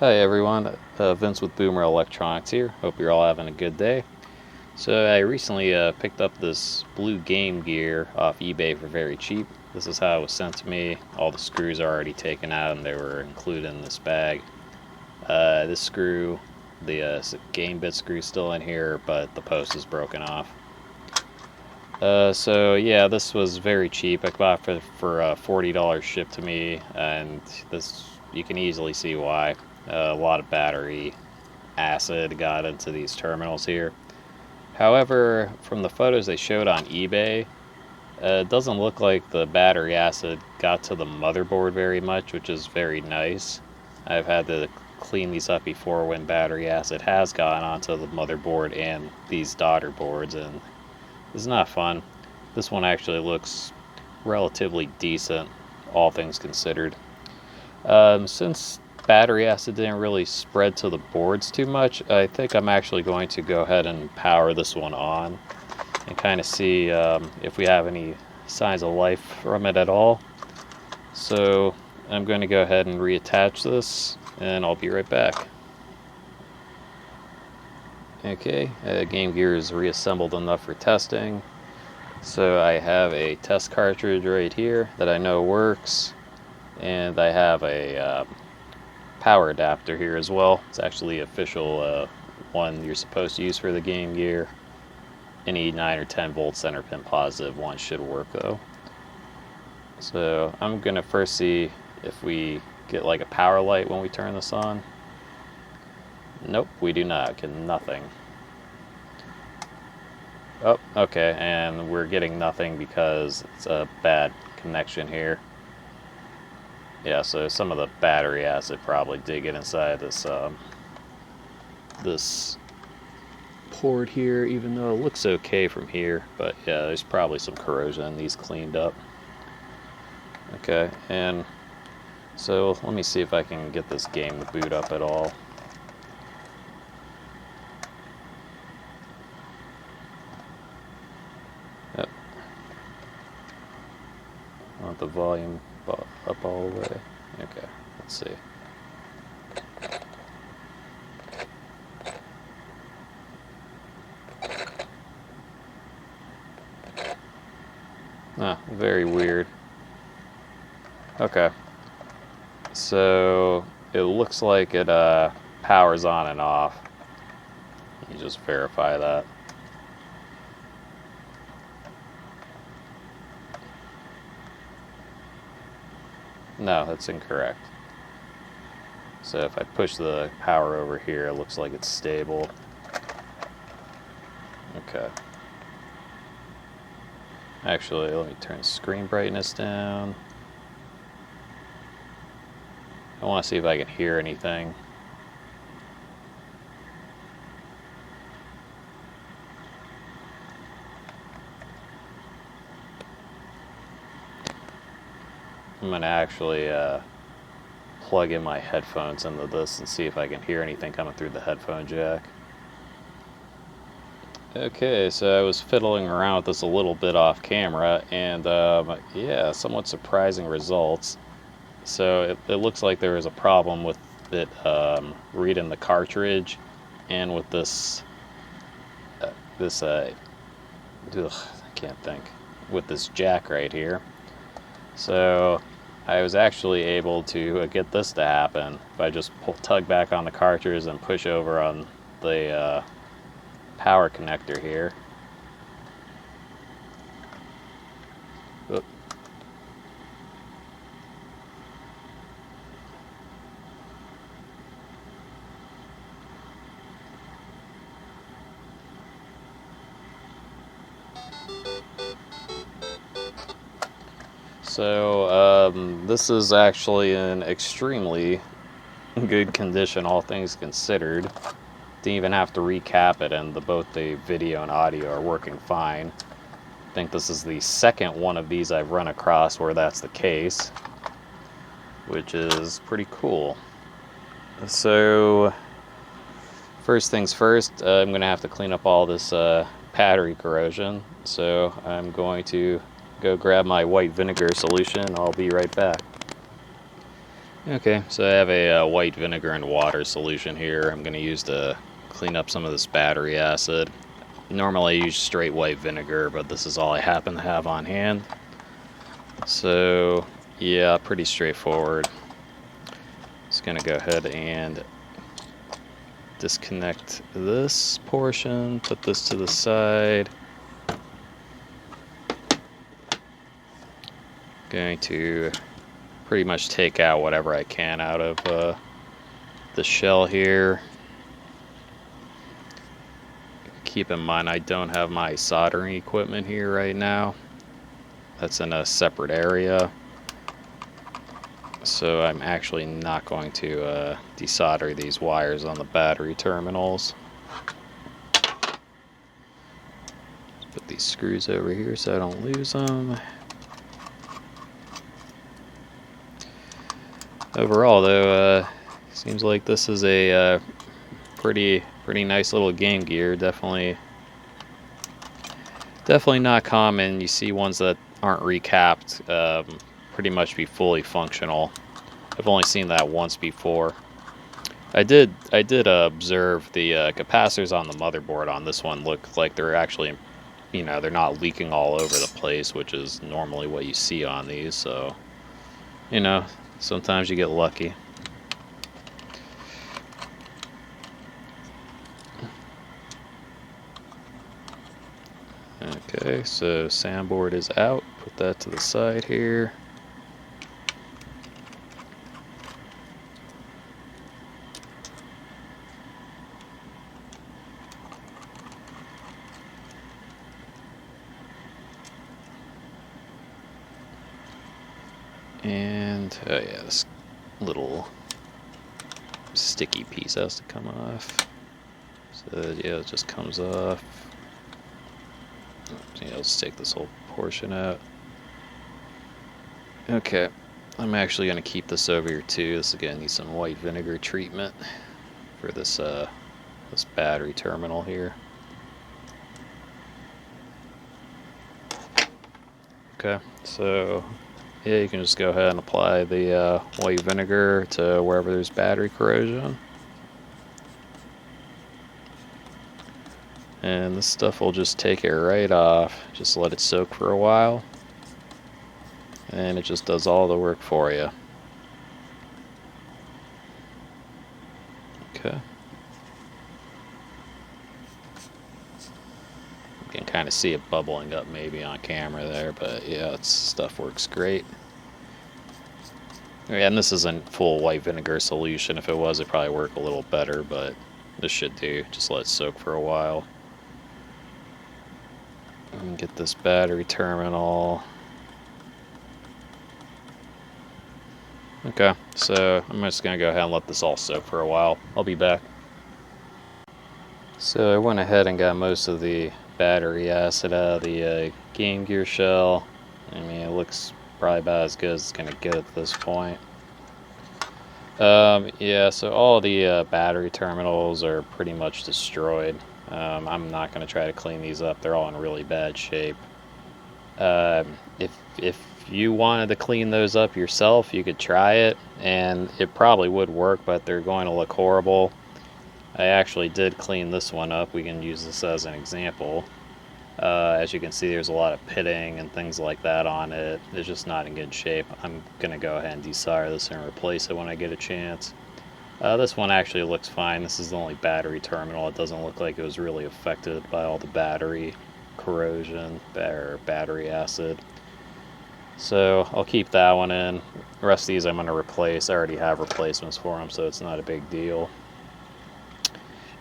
Hi everyone, Vince with Boomer Electronics here. Hope you're all having a good day. So I recently picked up this blue Game Gear off eBay for very cheap. This is how it was sent to me. All the screws are already taken out and they were included in this bag. This screw, the game bit screw, still in here, but the post is broken off. So yeah, this was very cheap. I bought it for $40 shipped to me, and this, you can easily see why. A lot of battery acid got into these terminals here. However, from the photos they showed on eBay, it doesn't look like the battery acid got to the motherboard very much, which is very nice. I've had to clean these up before when battery acid has gone onto the motherboard and these daughter boards, and it's not fun. This one actually looks relatively decent, all things considered. Since battery acid didn't really spread to the boards too much, I think I'm actually going to go ahead and power this one on and kind of see if we have any signs of life from it at all. So I'm going to go ahead and reattach this, and I'll be right back. Okay, Game Gear is reassembled enough for testing. So I have a test cartridge right here that I know works, and I have a power adapter here as well. It's actually the official one you're supposed to use for the Game Gear. Any 9 or 10 volt center pin positive one should work though. So I'm gonna first see if we get like a power light when we turn this on. Nope, we do not get nothing. Oh, okay, and we're getting nothing because it's a bad connection here. Yeah, so some of the battery acid probably did get inside this port here, even though it looks okay from here. But yeah, there's probably some corrosion in these cleaned up. Okay, and so let me see if I can get this game to boot up at all. Yep. I want the volume up all the way. Okay, let's see. Ah, very weird. Okay. So it looks like it powers on and off. You just verify that. No, that's incorrect. So if I push the power over here, it looks like it's stable. Okay. Actually, let me turn the screen brightness down. I want to see if I can hear anything. I'm going to actually plug in my headphones into this and see if I can hear anything coming through the headphone jack. Okay, so I was fiddling around with this a little bit off camera, and yeah, somewhat surprising results. So it looks like there is a problem with it reading the cartridge, and with this I can't think, with this jack right here. So I was actually able to get this to happen if I just tug back on the cartridge and push over on the power connector here. Oop. So this is actually in extremely good condition, all things considered. Didn't even have to recap it, and both the video and audio are working fine. I think this is the second one of these I've run across where that's the case, which is pretty cool. So first things first, I'm going to have to clean up all this battery corrosion. So I'm going to go grab my white vinegar solution. I'll be right back. Okay, so I have a white vinegar and water solution here. I'm going to use to clean up some of this battery acid. Normally I use straight white vinegar, but this is all I happen to have on hand. So yeah, pretty straightforward. Just going to go ahead and disconnect this portion, put this to the side. Going to pretty much take out whatever I can out of the shell here. Keep in mind I don't have my soldering equipment here right now. That's in a separate area. So I'm actually not going to desolder these wires on the battery terminals. Put these screws over here so I don't lose them. Overall though, seems like this is a pretty nice little Game Gear. Definitely not common. You see ones that aren't recapped pretty much be fully functional. I've only seen that once before. I did observe the capacitors on the motherboard on this one look like they're actually, you know, they're not leaking all over the place, which is normally what you see on these. So, you know, sometimes you get lucky. Okay, so soundboard is out. Put that to the side here. And oh yeah, this little sticky piece has to come off. So yeah, it just comes off. Yeah, let's take this whole portion out. Okay, I'm actually going to keep this over here too. This is going to need some white vinegar treatment for this this battery terminal here. Okay, so yeah, you can just go ahead and apply the white vinegar to wherever there's battery corrosion. And this stuff will just take it right off. Just let it soak for a while. And it just does all the work for you. Okay. You can kind of see it bubbling up maybe on camera there, but yeah, stuff works great. Yeah, and this isn't full white vinegar solution. If it was, it'd probably work a little better, but this should do. Just let it soak for a while. And get this battery terminal. Okay, so I'm just going to go ahead and let this all soak for a while. I'll be back. So I went ahead and got most of the battery acid out of the Game Gear shell. I mean, it looks probably about as good as it's going to get at this point. Yeah, so all the battery terminals are pretty much destroyed. I'm not going to try to clean these up. They're all in really bad shape. If you wanted to clean those up yourself, you could try it, and it probably would work, but they're going to look horrible. I actually did clean this one up. We can use this as an example. As you can see, there's a lot of pitting and things like that on it. It's just not in good shape. I'm going to go ahead and desolder this and replace it when I get a chance. This one actually looks fine. This is the only battery terminal. It doesn't look like it was really affected by all the battery corrosion or battery acid. So I'll keep that one in. The rest of these I'm going to replace. I already have replacements for them, so it's not a big deal.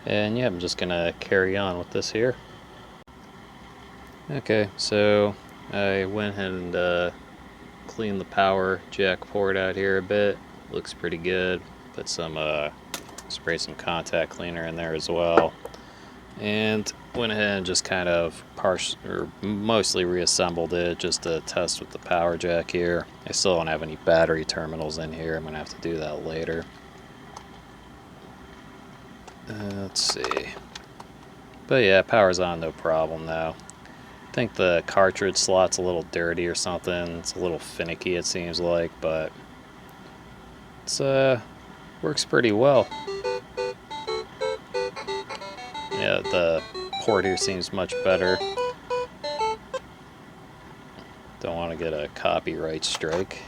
And yeah, I'm just going to carry on with this here. Okay, so I went ahead and cleaned the power jack port out here a bit. Looks pretty good. Put some spray some contact cleaner in there as well, and went ahead and just kind of mostly reassembled it just to test with the power jack here. I still don't have any battery terminals in here. I'm gonna have to do that later. Let's see. But yeah, power's on, no problem now. I think the cartridge slot's a little dirty or something. It's a little finicky, it seems like, but It's works pretty well. Yeah, the port here seems much better. Don't want to get a copyright strike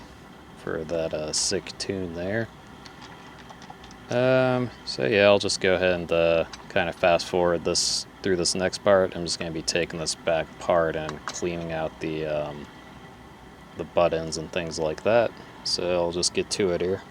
for that sick tune there. So yeah, I'll just go ahead and kind of fast forward this through this next part. I'm just going to be taking this back apart and cleaning out the buttons and things like that. So I'll just get to it here.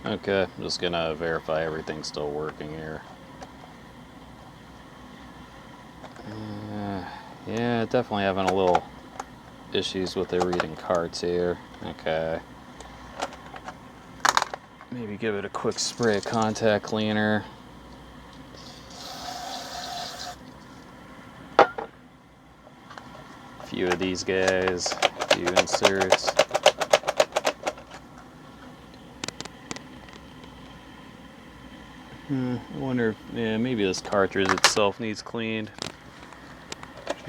Okay, I'm just gonna verify everything's still working here. Yeah, definitely having a little issues with the reading cards here. Okay. Maybe give it a quick spray of contact cleaner. A few of these guys, a few inserts. I wonder if, yeah, maybe this cartridge itself needs cleaned.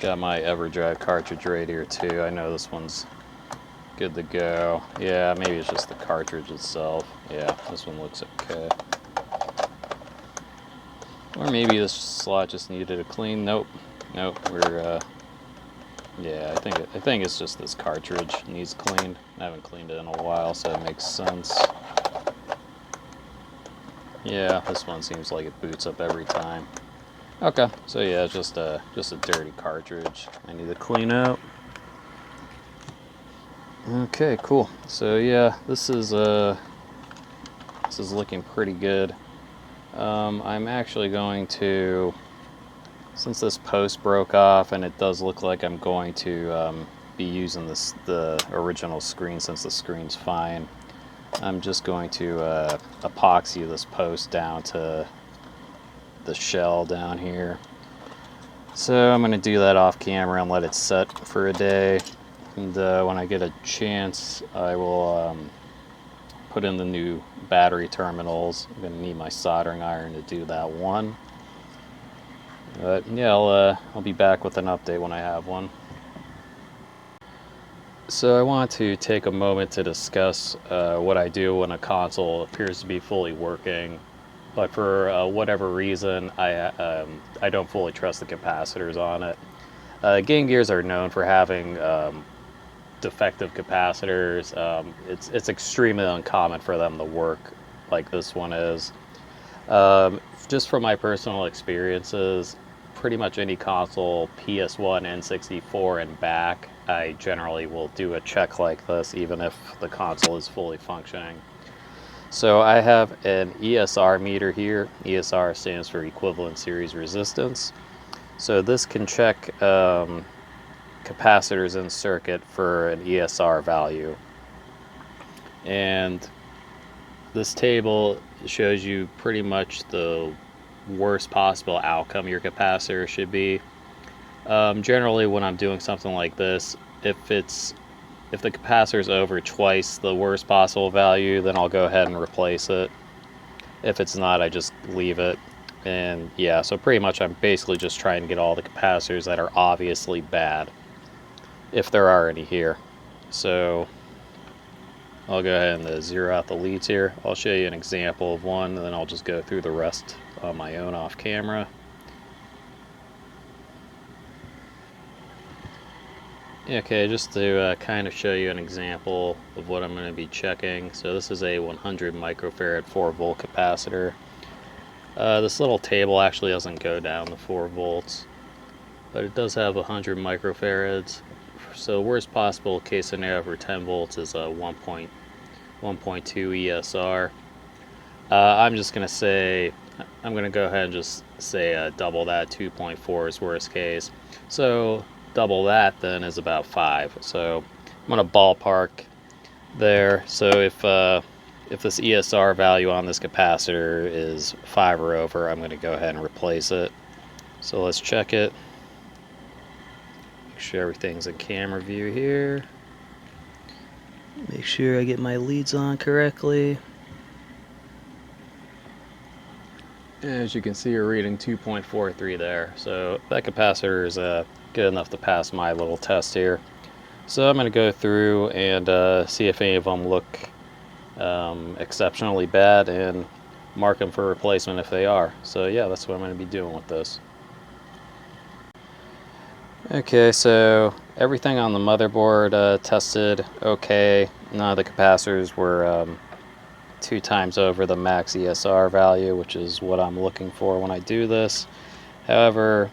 Got my EverDrive cartridge right here too. I know this one's good to go. Yeah, maybe it's just the cartridge itself. Yeah, this one looks okay. Or maybe this slot just needed a clean. Nope. We're yeah, I think it's just this cartridge needs cleaned. I haven't cleaned it in a while, so it makes sense. Yeah, this one seems like it boots up every time. Okay, so yeah, it's just a dirty cartridge I need to clean out. Okay, cool. So yeah, this is looking pretty good. I'm actually going to, since this post broke off, and it does look like I'm going to be using the original screen since the screen's fine. I'm just going to epoxy this post down to the shell down here. So I'm going to do that off camera and let it set for a day. And when I get a chance, I will put in the new battery terminals. I'm going to need my soldering iron to do that one. But yeah, I'll be back with an update when I have one. So I want to take a moment to discuss what I do when a console appears to be fully working, but for whatever reason I don't fully trust the capacitors on it. Game Gears are known for having defective capacitors. It's extremely uncommon for them to work like this one is. Just from my personal experiences, pretty much any console, PS1, N64, and back, I generally will do a check like this, even if the console is fully functioning. So I have an ESR meter here. ESR stands for equivalent series resistance. So this can check capacitors in circuit for an ESR value. And this table shows you pretty much the worst possible outcome your capacitor should be. Generally, when I'm doing something like this, if the capacitor is over twice the worst possible value, then I'll go ahead and replace it. If it's not, I just leave it. And yeah, so pretty much I'm basically just trying to get all the capacitors that are obviously bad, if there are any here. So I'll go ahead and zero out the leads here. I'll show you an example of one, and then I'll just go through the rest on my own off camera. Okay, just to kind of show you an example of what I'm going to be checking. So this is a 100 microfarad 4 volt capacitor. This little table actually doesn't go down to 4 volts, but it does have 100 microfarads. So worst possible case scenario for 10 volts is a 1.2 ESR. I'm just going to say, I'm going to go ahead and just say double that. 2.4 is worst case. So double that then is about 5. So I'm going to ballpark there. So if this ESR value on this capacitor is 5 or over, I'm going to go ahead and replace it. So let's check it. Make sure everything's in camera view here. Make sure I get my leads on correctly. As you can see, you're reading 2.43 there. So that capacitor is good enough to pass my little test here. So I'm going to go through and see if any of them look exceptionally bad and mark them for replacement if they are. So yeah, that's what I'm going to be doing with this. Okay, so everything on the motherboard tested okay. None of the capacitors were 2 times over the max ESR value, which is what I'm looking for when I do this. However,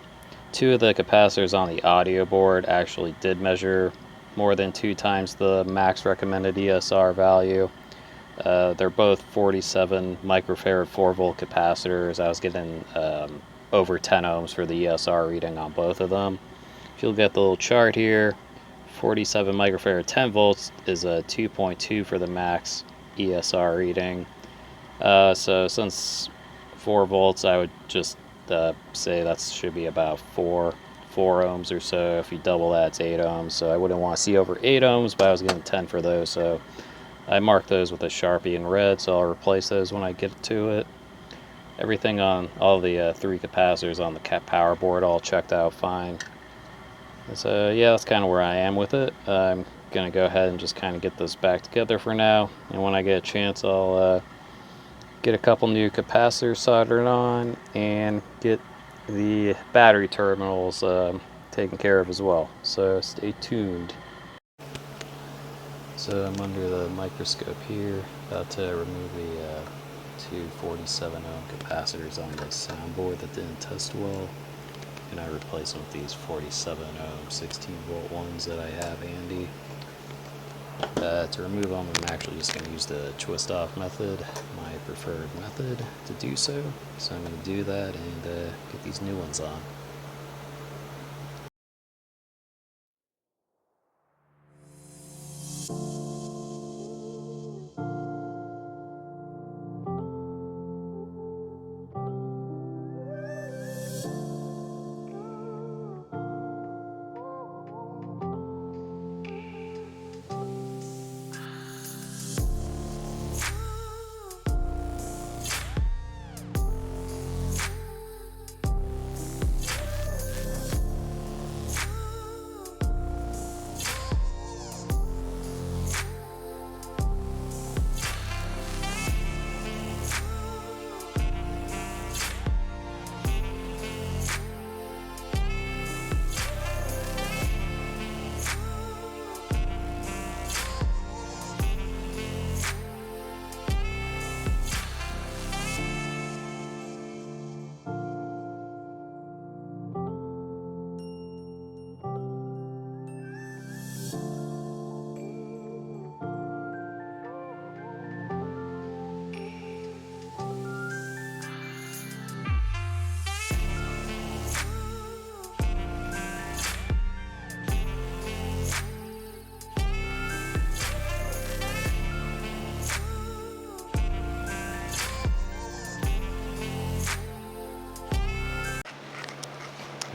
2 of the capacitors on the audio board actually did measure more than 2 times the max recommended ESR value. They're both 47 microfarad 4 volt capacitors. I was getting over 10 ohms for the ESR reading on both of them. If you'll get the little chart here, 47 microfarad 10 volts is a 2.2 for the max ESR reading. So since 4 volts, I would just say that should be about 4 ohms or so. If you double that, it's 8 ohms. So I wouldn't want to see over 8 ohms, but I was getting 10 for those. So I marked those with a Sharpie in red, so I'll replace those when I get to it. Everything on all the 3 capacitors on the power board all checked out fine. So yeah, that's kind of where I am with it. I'm going to go ahead and just kind of get this back together for now. And when I get a chance, I'll get a couple new capacitors soldered on and get the battery terminals taken care of as well. So stay tuned. So I'm under the microscope here, about to remove the 2 47 ohm capacitors on the soundboard that didn't test well. And I replace them with these 47 ohm 16 volt ones that I have handy. To remove them, I'm actually just going to use the twist off method, my preferred method to do so. So I'm going to do that and get these new ones on.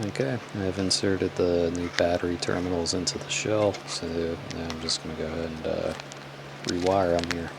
Okay, I've inserted the new battery terminals into the shell, so now I'm just going to go ahead and rewire them here.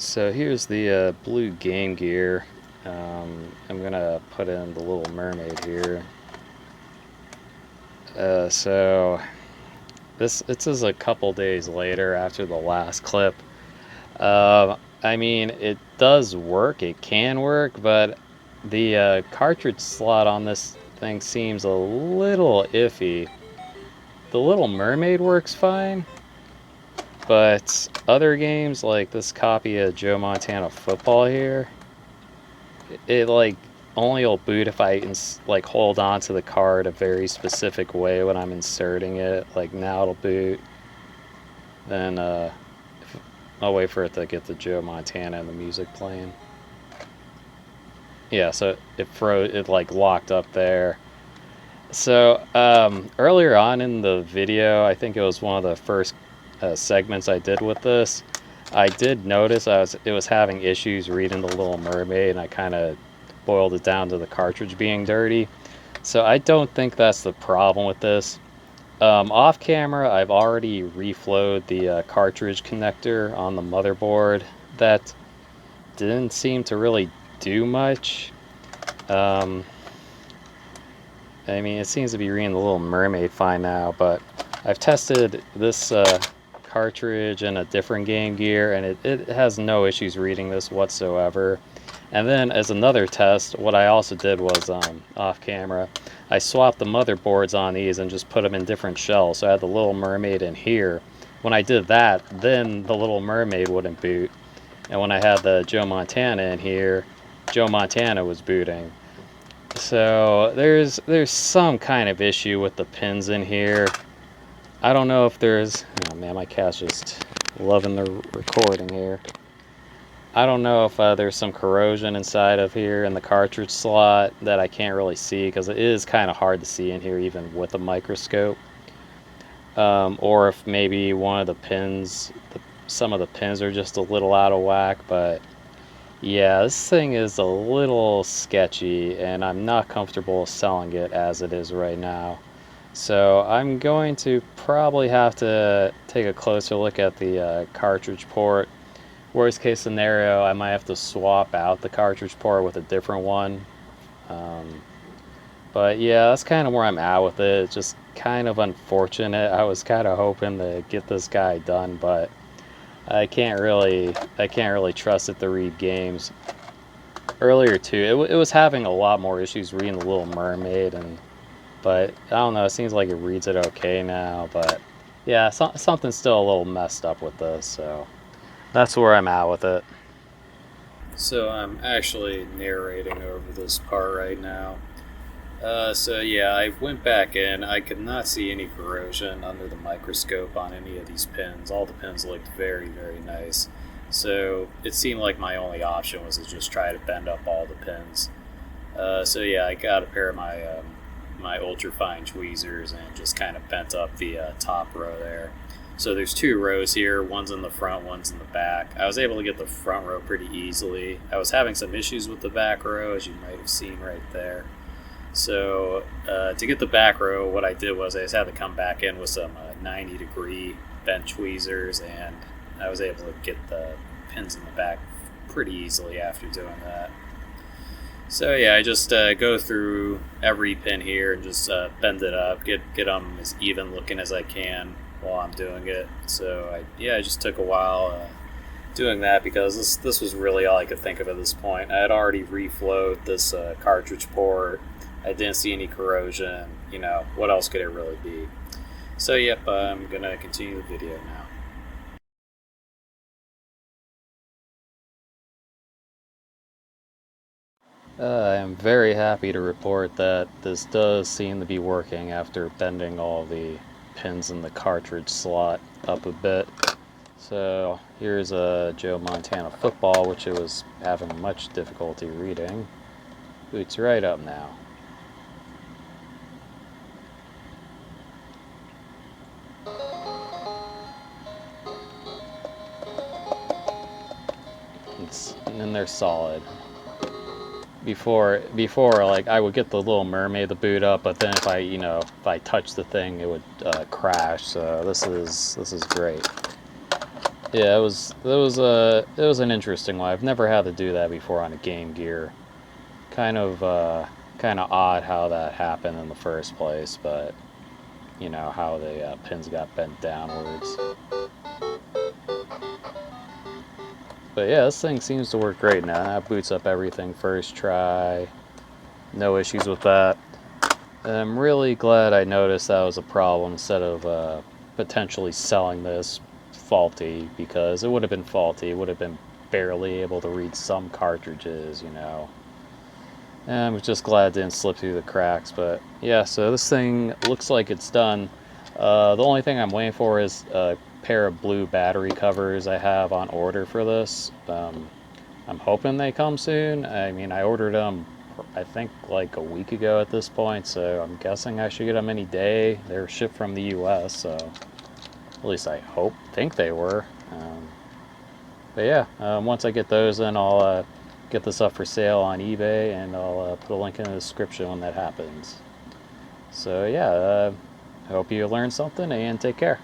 So here's the blue Game Gear. I'm gonna put in the Little Mermaid here. So this is a couple days later after the last clip. I mean, it does work. It can work, but the cartridge slot on this thing seems a little iffy. The Little Mermaid works fine, but other games like this copy of Joe Montana Football here, it like only will boot if I like hold on to the card a very specific way when I'm inserting it. Like now it'll boot. Then I'll wait for it to get the Joe Montana and the music playing. Yeah, so it like locked up there. So earlier on in the video, I think it was one of the first segments I did with this, I did notice it was having issues reading the Little Mermaid, and I kind of boiled it down to the cartridge being dirty. So I don't think that's the problem with this. Off camera, I've already reflowed the cartridge connector on the motherboard. That didn't seem to really do much. I mean, it seems to be reading the Little Mermaid fine now, but I've tested this cartridge in a different Game Gear, and it has no issues reading this whatsoever. And then as another test, what I also did was off camera, I swapped the motherboards on these and just put them in different shells. So I had the Little Mermaid in here. When I did that, then the Little Mermaid wouldn't boot. And when I had the Joe Montana in here, Joe Montana was booting. So there's some kind of issue with the pins in here. I don't know if there's... Oh man, my cat's just loving the recording here. I don't know if there's some corrosion inside of here in the cartridge slot that I can't really see, because it is kind of hard to see in here even with a microscope. Or if maybe one of the pins, some of the pins are just a little out of whack, but yeah, this thing is a little sketchy, and I'm not comfortable selling it as it is right now. So I'm going to probably have to take a closer look at the cartridge port. Worst case scenario, I might have to swap out the cartridge port with a different one. But yeah, that's kind of where I'm at with it. It's just kind of unfortunate. I was kind of hoping to get this guy done, but I can't really trust it to read games. Earlier too, it was having a lot more issues reading the Little Mermaid, but I don't know, it seems like it reads it okay now, but yeah, something's still a little messed up with this, so that's where I'm at with it. So I'm actually narrating over this part right now. So yeah, I went back in. I could not see any corrosion under the microscope on any of these pins. All the pins looked very, very nice. So it seemed like my only option was to just try to bend up all the pins. So yeah, I got a pair of my ultra-fine tweezers and just kind of bent up the top row there. So there's two rows here, one's in the front, one's in the back. I was able to get the front row pretty easily. I was having some issues with the back row, as you might have seen right there. So to get the back row, what I did was I just had to come back in with some 90-degree bent tweezers, and I was able to get the pins in the back pretty easily after doing that. So yeah, I just go through every pin here and just bend it up, get them as even looking as I can while I'm doing it. So I just took a while doing that, because this was really all I could think of at this point. I had already reflowed this cartridge port. I didn't see any corrosion. You know, what else could it really be? So yep, I'm gonna continue the video now. I am very happy to report that this does seem to be working after bending all the pins in the cartridge slot up a bit. So here's a Joe Montana Football, which it was having much difficulty reading. Boots right up now. And then they're solid. Before like I would get the Little Mermaid to boot up, but then if I touch the thing, it would crash. So this is great. Yeah, it was an interesting one. I've never had to do that before on a Game Gear. Kind of kind of odd how that happened in the first place, but you know how the pins got bent downwards. But yeah, this thing seems to work great now. That boots up everything first try. No issues with that. And I'm really glad I noticed that was a problem instead of potentially selling this faulty, because it would have been faulty. It would have been barely able to read some cartridges, you know. And I was just glad it didn't slip through the cracks. But yeah, so this thing looks like it's done. The only thing I'm waiting for is a pair of blue battery covers I have on order for this. I'm hoping they come soon. I mean, I ordered them, I think, like a week ago at this point, so I'm guessing I should get them any day. They're shipped from the U.S., so at least I think they were. But yeah, once I get those in, I'll get this up for sale on eBay, and I'll put a link in the description when that happens. So yeah, I hope you learned something, and take care.